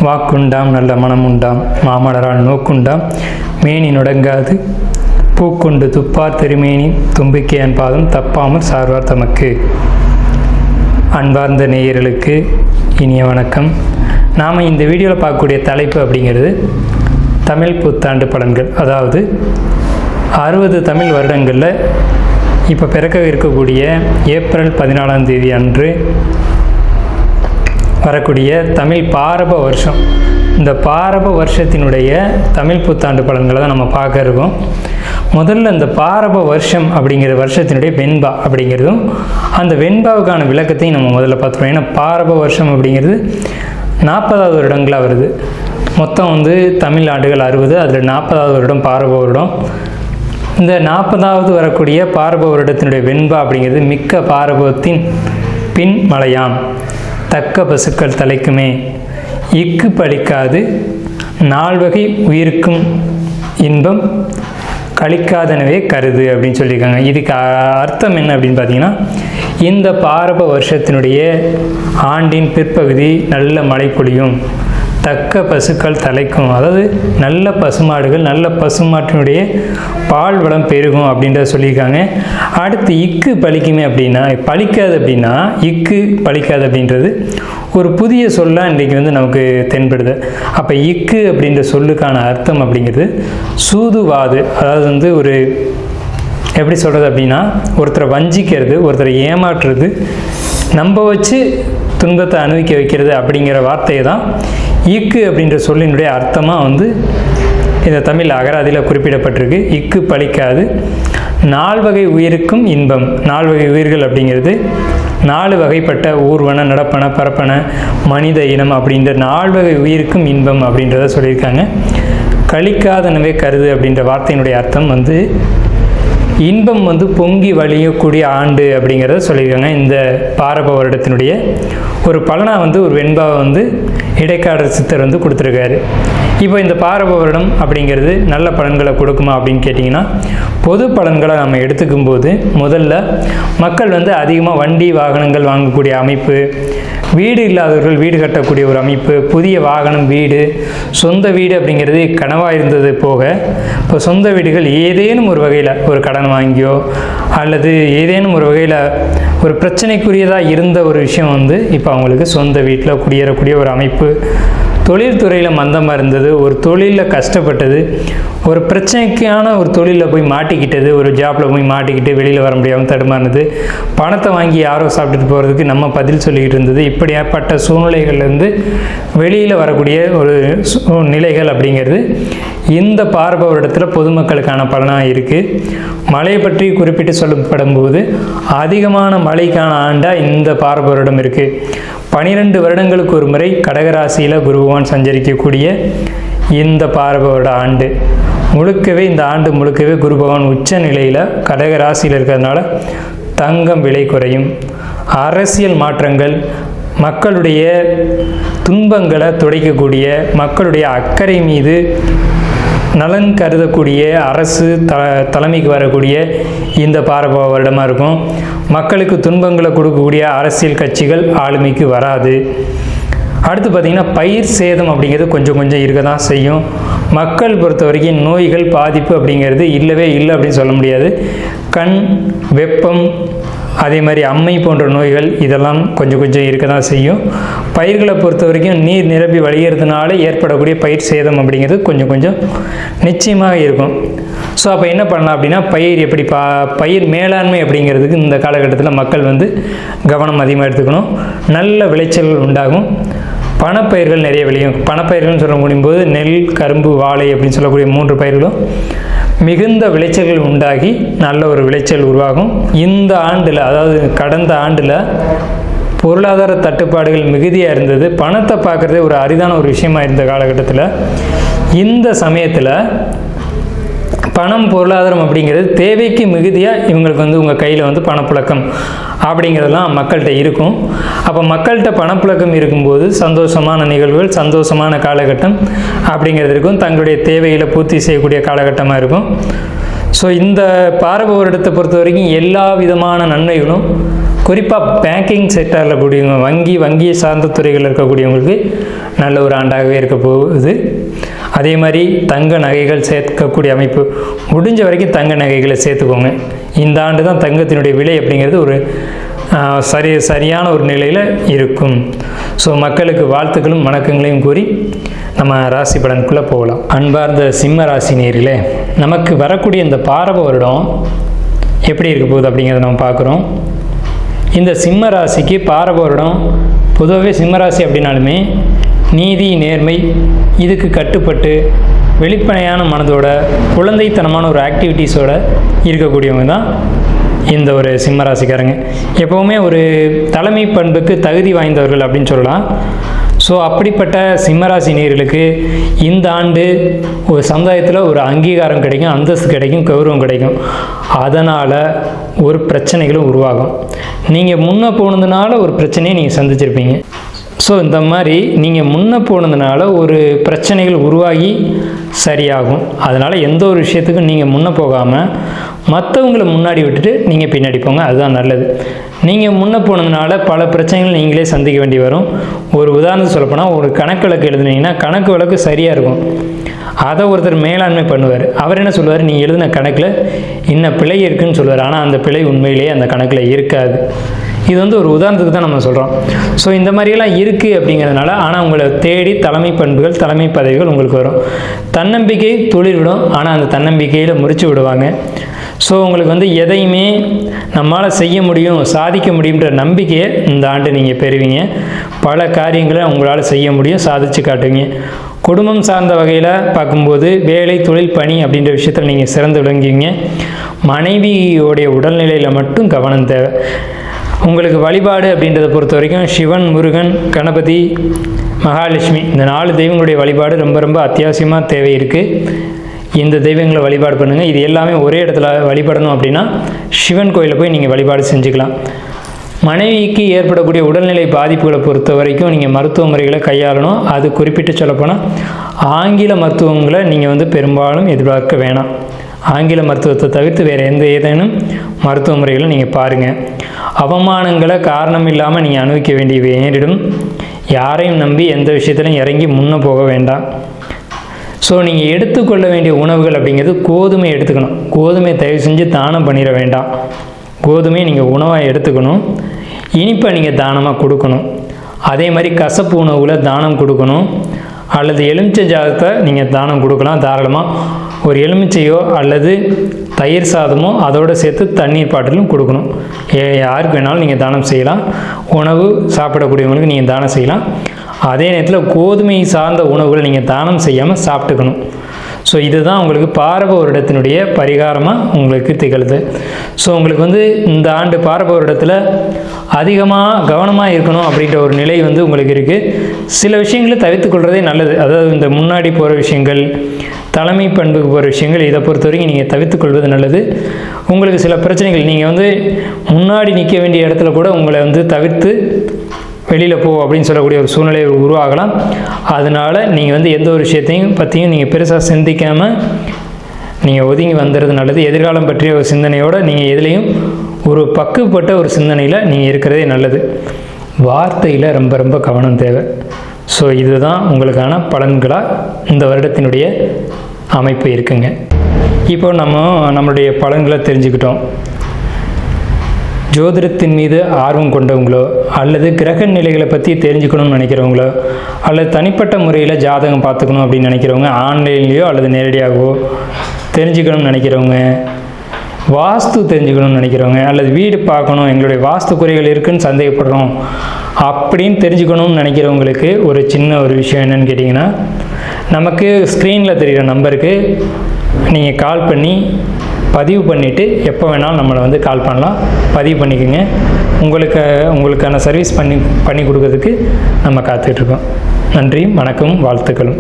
வாக்குண்டாம் நல்ல மனம் உண்டாம் மாமலரால் நோக்குண்டாம் மேனி நுடங்காது பூக்கொண்டு துப்பார் திருமேனி தும்பிக்கையன் பாதம் தப்பாமல் சார்வார் தமக்கு. அன்பார்ந்த நேயர்களுக்கு இனிய வணக்கம். நாம் இந்த வீடியோவில் பார்க்கக்கூடிய தலைப்பு அப்படிங்கிறது தமிழ் புத்தாண்டு பலன்கள். அதாவது 60 தமிழ் வருடங்களில் இப்போ பிறக்க இருக்கக்கூடிய ஏப்ரல் 14ஆம் தேதி அன்று வரக்கூடிய தமிழ் பாரப வருஷம், இந்த பாரப வருஷத்தினுடைய தமிழ் புத்தாண்டு பலன்களை தான் நம்ம பார்க்க இருக்கோம். முதல்ல இந்த பாரப வருஷம் அப்படிங்கிற வருஷத்தினுடைய வெண்பா அப்படிங்கிறதும் அந்த வெண்பாவுக்கான விளக்கத்தையும் நம்ம முதல்ல பார்த்துருவோம். ஏன்னா பாரப வருஷம் அப்படிங்கிறது 40வது வருடங்களாக வருது. மொத்தம் தமிழ் ஆண்டுகள் 60, அதில் 40வது வருடம் பாரப வருடம். இந்த 40வது வரக்கூடிய பாரப வருடத்தினுடைய வெண்பா அப்படிங்கிறது மிக்க பாரபத்தின் பின் மலையாம் தக்க பசுக்கள் தலைக்குமே இக்கு பழிக்காது நால்வகை உயிருக்கும் இன்பம் கழிக்காதனவே கருது அப்படின்னு சொல்லியிருக்காங்க. இதுக்கு அர்த்தம் என்ன அப்படின்னு பார்த்தீங்கன்னா, இந்த பாரப வருஷத்தினுடைய ஆண்டின் பிற்பகுதி நல்ல மழை பொழியும், தக்க பசுக்கள் தலைக்கும், அதாவது நல்ல பசுமாடுகள் நல்ல பசுமாட்டினுடைய பால் வளம் பெருகும் அப்படின்றத சொல்லியிருக்காங்க. அடுத்து இக்கு பழிக்குமே அப்படின்னா, பழிக்காது அப்படின்னா இக்கு பழிக்காது அப்படின்றது ஒரு புதிய சொல்லாக இன்றைக்கி நமக்கு தென்படுது. அப்போ இக்கு அப்படின்ற சொல்லுக்கான அர்த்தம் அப்படிங்கிறது சூதுவாது. அதாவது ஒரு எப்படி சொல்கிறது அப்படின்னா, ஒருத்தரை வஞ்சிக்கிறது, ஒருத்தரை ஏமாற்றுறது, நம்ப வச்சு துன்பத்தை அனுபவிக்க வைக்கிறது அப்படிங்கிற வார்த்தையை தான் இக்கு அப்படின்ற சொல்லினுடைய அர்த்தமாக இந்த தமிழ் அகராதியில் குறிப்பிடப்பட்டிருக்கு. இக்கு பழிக்காது நால்வகை உயிருக்கும் இன்பம். 4 வகை உயிர்கள் அப்படிங்கிறது 4 வகைப்பட்ட ஊர்வன, நடப்பன, பரப்பன, மனித இனம் அப்படின்ற 4 வகை உயிருக்கும் இன்பம் அப்படின்றத சொல்லியிருக்காங்க. கழிக்காதனவே கருது அப்படின்ற வார்த்தையினுடைய அர்த்தம் இன்பம் பொங்கி வழியக்கூடிய ஆண்டு அப்படிங்கிறத சொல்லியிருக்காங்க. இந்த பாரப வருடத்தினுடைய ஒரு பலனாக ஒரு வெண்பாவை இடைக்காடர் சித்தர் கொடுத்துருக்காரு. இப்போ இந்த பாரப வருடம் அப்படிங்கிறது நல்ல பலன்களை கொடுக்குமா அப்படின்னு கேட்டிங்கன்னா, பொது பலன்களை நம்ம எடுத்துக்கும் போது முதல்ல மக்கள் அதிகமாக வண்டி வாகனங்கள் வாங்கக்கூடிய அமைப்பு, வீடு இல்லாதவர்கள் வீடு கட்டக்கூடிய ஒரு அமைப்பு, புதிய வாகனம், வீடு, சொந்த வீடு அப்படிங்கிறது கனவாக இருந்தது போக இப்போ சொந்த வீடுகள் ஏதேனும் ஒரு வகையில் ஒரு கடன் வாங்கியோ அல்லது ஏதேனும் ஒரு வகையில் ஒரு பிரச்சனைக்குரியதாக இருந்த ஒரு விஷயம் இப்போ அவங்களுக்கு சொந்த வீட்டில் குடியேறக்கூடிய ஒரு அமைப்பு, தொழில்துறையில் மந்தமாக இருந்தது, ஒரு தொழிலில் கஷ்டப்பட்டது, ஒரு பிரச்சனைக்கான ஒரு தொழிலில் போய் மாட்டிக்கிட்டது, ஒரு ஜாப்பில் போய் மாட்டிக்கிட்டு வெளியில் வர முடியாமல் தடுமாறுனது, பணத்தை வாங்கி யாரோ சாப்பிட்டுட்டு போகிறதுக்கு நம்ம பதில் சொல்லிக்கிட்டு இருந்தது, இப்படியாப்பட்ட சூழ்நிலைகள்லேருந்து வெளியில் வரக்கூடிய ஒரு நிலைகள் அப்படிங்கிறது இந்த பாரப வருடத்தில் பொதுமக்களுக்கான பலனாக இருக்குது. மழை பற்றி குறிப்பிட்டு சொல்லப்படும் போது அதிகமான மழைக்கான ஆண்டாக இந்த பாரப வருடம் இருக்குது. 12 வருடங்களுக்கு ஒரு முறை கடகராசியில் குரு பகவான் சஞ்சரிக்கக்கூடிய இந்த பாரப வருட ஆண்டு முழுக்கவே, இந்த ஆண்டு முழுக்கவே குரு பகவான் உச்ச நிலையில் கடகராசியில் இருக்கிறதுனால தங்கம் விலை குறையும், அரசியல் மாற்றங்கள், மக்களுடைய துன்பங்களை துடைக்கக்கூடிய, மக்களுடைய அக்கறை மீது நலன் கருதக்கூடிய அரசு தலைமைக்கு வரக்கூடிய இந்த பாரப வருடமாக இருக்கும். மக்களுக்கு துன்பங்களை கொடுக்கக்கூடிய அரசியல் கட்சிகள் ஆளுமைக்கு வராது. அடுத்து பார்த்திங்கன்னா, பயிர் சேதம் அப்படிங்கிறது கொஞ்சம் கொஞ்சம் இருக்க தான் செய்யும். மக்கள் பொறுத்த வரைக்கும் நோய்கள் பாதிப்பு அப்படிங்கிறது இல்லவே இல்லை அப்படின்னு சொல்ல முடியாது. கண், வெப்பம், அதே மாதிரி அம்மை போன்ற நோய்கள் இதெல்லாம் கொஞ்சம் கொஞ்சம் இருக்க தான் செய்யும். பயிர்களை பொறுத்த வரைக்கும் நீர் நிரம்பி வழிகிறதுனால ஏற்படக்கூடிய பயிர் சேதம் அப்படிங்கிறது கொஞ்சம் கொஞ்சம் நிச்சயமாக இருக்கும். ஸோ அப்போ என்ன பண்ணலாம் அப்படின்னா, பயிர் எப்படி பயிர் மேலாண்மை அப்படிங்கிறதுக்கு இந்த காலகட்டத்தில் மக்கள் கவனம் அதிகமாக எடுத்துக்கணும். நல்ல விளைச்சல்கள் உண்டாகும். பணப்பயிர்கள் நிறைய விளையும். பணப்பயிர்கள்னு சொல்ல முடியும்போது நெல், கரும்பு, வாழை அப்படின்னு சொல்லக்கூடிய 3 பயிர்களும் மிகுந்த விளைச்சல்கள் உண்டாகி நல்ல ஒரு விளைச்சல் உருவாகும். இந்த ஆண்டில், அதாவது கடந்த ஆண்டில் பொருளாதார தட்டுப்பாடுகள் மிகுதியாக இருந்தது. பணத்தை பார்க்குறதே ஒரு அரிதான ஒரு விஷயமா இருந்த காலகட்டத்தில் இந்த சமயத்தில் பணம், பொருளாதாரம் அப்படிங்கிறது தேவைக்கு மிகுதியாக இவங்களுக்கு உங்கள் கையில் பணப்புழக்கம் அப்படிங்கிறதெல்லாம் மக்கள்கிட்ட இருக்கும். அப்போ மக்கள்கிட்ட பணப்புழக்கம் இருக்கும்போது சந்தோஷமான நிகழ்வுகள், சந்தோஷமான காலகட்டம் அப்படிங்கிறது இருக்கும். தங்களுடைய தேவைகளை பூர்த்தி செய்யக்கூடிய காலகட்டமாக இருக்கும். ஸோ இந்த பாரப வருடத்தை பொறுத்த வரைக்கும் எல்லா விதமான நன்மைகளும் குறிப்பாக பேங்கிங் செக்டரில் கூடியவங்க, வங்கியை சார்ந்த துறைகளில் இருக்கக்கூடியவங்களுக்கு நல்ல ஒரு ஆண்டாகவே இருக்க போகுது. அதே மாதிரி தங்க நகைகள் சேர்க்கக்கூடிய அமைப்பு, முடிஞ்ச வரைக்கும் தங்க நகைகளை சேர்த்துக்கோங்க. இந்த ஆண்டு தான் தங்கத்தினுடைய விலை அப்படிங்கிறது ஒரு சரியான ஒரு நிலையில் இருக்கும். ஸோ மக்களுக்கு வாழ்த்துக்களும் வணக்கங்களையும் கூறி நம்ம ராசி பலனுக்குள்ளே போகலாம். அன்பார்ந்த சிம்ம ராசி நேயர்களே, நமக்கு வரக்கூடிய இந்த பாரப வருடம் எப்படி இருக்க போகுது அப்படிங்கிறத நம்ம பார்க்குறோம். இந்த சிம்ம ராசிக்கு பாரப வருடம், பொதுவாகவே சிம்மராசி அப்படின்னாலுமே நீதி நேர்மை இதுக்கு கட்டுப்பட்டு வெளிப்படையான மனதோட குழந்தைத்தனமான ஒரு ஆக்டிவிட்டீஸோட இருக்கக்கூடியவங்க தான் இந்த ஒரு சிம்மராசிக்காரங்க. எப்போவுமே ஒரு தலைமை பண்புக்கு தகுதி வாய்ந்தவர்கள் அப்படின்னு சொல்லலாம். ஸோ அப்படிப்பட்ட சிம்மராசி நேயர்களுக்கு இந்த ஆண்டு ஒரு சமுதாயத்தில் ஒரு அங்கீகாரம் கிடைக்கும், அந்தஸ்து கிடைக்கும், கௌரவம் கிடைக்கும். அதனால் ஒரு பிரச்சனைகளும் உருவாகும். நீங்கள் முன்னே போனதுனால ஒரு பிரச்சனையை நீங்கள் சந்திச்சிருப்பீங்க. ஸோ இந்த மாதிரி நீங்கள் முன்னே போனதுனால ஒரு பிரச்சனைகள் உருவாகி சரியாகும். அதனால் எந்த ஒரு விஷயத்துக்கும் நீங்கள் முன்னே போகாமல் மற்றவங்களை முன்னாடி விட்டுட்டு நீங்கள் பின்னாடி போங்க, அதுதான் நல்லது. நீங்கள் முன்னே போனதுனால பல பிரச்சனைகள் நீங்களே சந்திக்க வேண்டி வரும். ஒரு உதாரணத்துக்கு சொல்லப்போனால், ஒரு கணக்கு வழக்கு எழுதுனீங்கன்னா கணக்கு வழக்கு சரியாக இருக்கும், அதை ஒருத்தர் மேலாண்மை பண்ணுவார். அவர் என்ன சொல்லுவார், நீங்கள் எழுதின கணக்கில் இன்னும் பிழை இருக்குதுன்னு சொல்லுவார். ஆனால் அந்த பிழை உண்மையிலேயே அந்த கணக்கில் இருக்காது. இது ஒரு உதாரணத்துக்கு தான் நம்ம சொல்கிறோம். ஸோ இந்த மாதிரியெல்லாம் இருக்குது அப்படிங்கிறதுனால, ஆனால் உங்களை தேடி தலைமை பண்புகள், தலைமை பதவிகள் உங்களுக்கு வரும். தன்னம்பிக்கை துளிர்விடும், ஆனால் அந்த தன்னம்பிக்கையில் முறிச்சு விடுவாங்க. ஸோ உங்களுக்கு எதையுமே நம்மளால் செய்ய முடியும், சாதிக்க முடியுன்ற நம்பிக்கையை இந்த ஆண்டு நீங்கள் பெறுவீங்க. பல காரியங்களை உங்களால் செய்ய முடியும், சாதித்து காட்டுவீங்க. குடும்பம் சார்ந்த வகையில் பார்க்கும்போது வேலை, தொழில், பணி அப்படின்ற விஷயத்தில் நீங்கள் சிறந்து விளங்குவீங்க. மனைவியோடைய உடல்நிலையில் மட்டும் கவனம் தேவை. உங்களுக்கு வழிபாடு அப்படின்றத பொறுத்த வரைக்கும் சிவன், முருகன், கணபதி, மகாலட்சுமி இந்த 4 தெய்வங்களுடைய வழிபாடு ரொம்ப ரொம்ப அத்தியாவசியமாக தேவை இருக்குது. இந்த தெய்வங்களை வழிபாடு பண்ணுங்கள். இது எல்லாமே ஒரே இடத்துல வழிபடணும் அப்படின்னா சிவன் கோயிலில் போய் நீங்கள் வழிபாடு செஞ்சுக்கலாம். மனைவிக்கு ஏற்படக்கூடிய உடல்நிலை பாதிப்புகளை பொறுத்த வரைக்கும் நீங்கள் மருத்துவ முறைகளை கையாளணும். அது குறிப்பிட்டு சொல்லப்போனால் ஆங்கில மருத்துவங்களை நீங்கள் பெரும்பாலும் எதிர்பார்க்க வேணாம். ஆங்கில மருத்துவத்தை தவிர்த்து வேறு ஏதேனும் மருத்துவ முறைகளை நீங்கள் பாருங்கள். அவமானங்களை காரணம் இல்லாமல் நீங்கள் அனுபவிக்க வேண்டிய நேரிடும். யாரையும் நம்பி எந்த விஷயத்திலும் இறங்கி முன்னே போக வேண்டாம். ஸோ நீங்கள் எடுத்துக்கொள்ள வேண்டிய உணவுகள் அப்படிங்கிறது கோதுமை எடுத்துக்கணும். கோதுமை தயவு செஞ்சு தானம் பண்ணிட வேண்டாம். கோதுமையை நீங்கள் உணவாக எடுத்துக்கணும். இனிப்பை நீங்கள் தானமாக கொடுக்கணும். அதே மாதிரி கசப்பு உணவுகளை தானம் கொடுக்கணும். அல்லது எலுமிச்சை ஜாதத்தை நீங்கள் தானம் கொடுக்கலாம் தாராளமாக. ஒரு எலுமிச்சையோ அல்லது தயிர் சாதமோ அதோடு சேர்த்து தண்ணீர் பாட்டிலும் கொடுக்கணும். யாருக்கு வேணாலும் நீங்கள் தானம் செய்யலாம். உணவு சாப்பிடக்கூடியவங்களுக்கு நீங்கள் தானம் செய்யலாம். அதே நேரத்தில் கோதுமை சார்ந்த உணவுகளை நீங்கள் தானம் செய்யாமல் சாப்பிட்டுக்கணும். ஸோ இதுதான் உங்களுக்கு பாரப வருடத்தினுடைய பரிகாரமாக உங்களுக்கு திகழுது. ஸோ உங்களுக்கு இந்த ஆண்டு பாரப வருடத்தில் அதிகமாக கவனமாக இருக்கணும் அப்படின்ற ஒரு நிலை உங்களுக்கு இருக்குது. சில விஷயங்களை தவிர்த்துக்கொள்வதே நல்லது. அதாவது இந்த முன்னாடி போகிற விஷயங்கள், தலைமை பண்புக்கு போகிற விஷயங்கள், இதை பொறுத்த வரைக்கும் நீங்கள் தவிர்த்துக்கொள்வது நல்லது. உங்களுக்கு சில பிரச்சனைகள், நீங்கள் முன்னாடி நிற்க வேண்டிய இடத்துல கூட உங்களை தவிர்த்து வெளியில் போ அப்படின்னு சொல்லக்கூடிய ஒரு சூழ்நிலை உருவாகலாம். அதனால் நீங்கள் எந்த ஒரு விஷயத்தையும் பற்றியும் நீங்கள் பெருசாக சிந்திக்காமல் நீங்கள் ஒதுங்கி வந்துடுறது நல்லது. எதிர்காலம் பற்றிய ஒரு சிந்தனையோடு நீங்கள் எதுலேயும் ஒரு பக்குவப்பட்ட ஒரு சிந்தனையில் நீங்கள் இருக்கிறதே நல்லது. வார்த்தையில் ரொம்ப ரொம்ப கவனம் தேவை. ஸோ இதுதான் உங்களுக்கான பலன்களாக இந்த வருடத்தினுடைய அமைப்பு இருக்குங்க. இப்போ நம்மளுடைய பலன்களை தெரிஞ்சுக்கிட்டோம். ஜோதிடத்தின் மீது ஆர்வம் கொண்டவங்களோ அல்லது கிரக நிலைகளை பற்றி தெரிஞ்சுக்கணும்னு நினைக்கிறவங்களோ அல்லது தனிப்பட்ட முறையில் ஜாதகம் பார்த்துக்கணும் அப்படின்னு நினைக்கிறவங்க, ஆன்லைன்லேயோ அல்லது நேரடியாகவோ தெரிஞ்சுக்கணும்னு நினைக்கிறவங்க, வாஸ்து தெரிஞ்சுக்கணும்னு நினைக்கிறவங்க, அல்லது வீடு பார்க்கணும், எங்களுடைய வாஸ்து குறைகள் இருக்குதுன்னு சந்தேகப்படுறோம் அப்படின்னு தெரிஞ்சுக்கணும்னு நினைக்கிறவங்களுக்கு ஒரு சின்ன ஒரு விஷயம் என்னென்னு கேட்டிங்கன்னா, நமக்கு ஸ்க்ரீனில் தெரிகிற நம்பருக்கு நீங்கள் கால் பண்ணி பதிவு பண்ணிவிட்டு எப்போ வேணாலும் நம்மளை கால் பண்ணலாம். பதிவு பண்ணிக்கோங்க. உங்களுக்கான சர்வீஸ் பண்ணி கொடுக்கறதுக்கு நம்ம காத்துட்ருக்கோம். நன்றி, வணக்கம், வாழ்த்துக்களும்.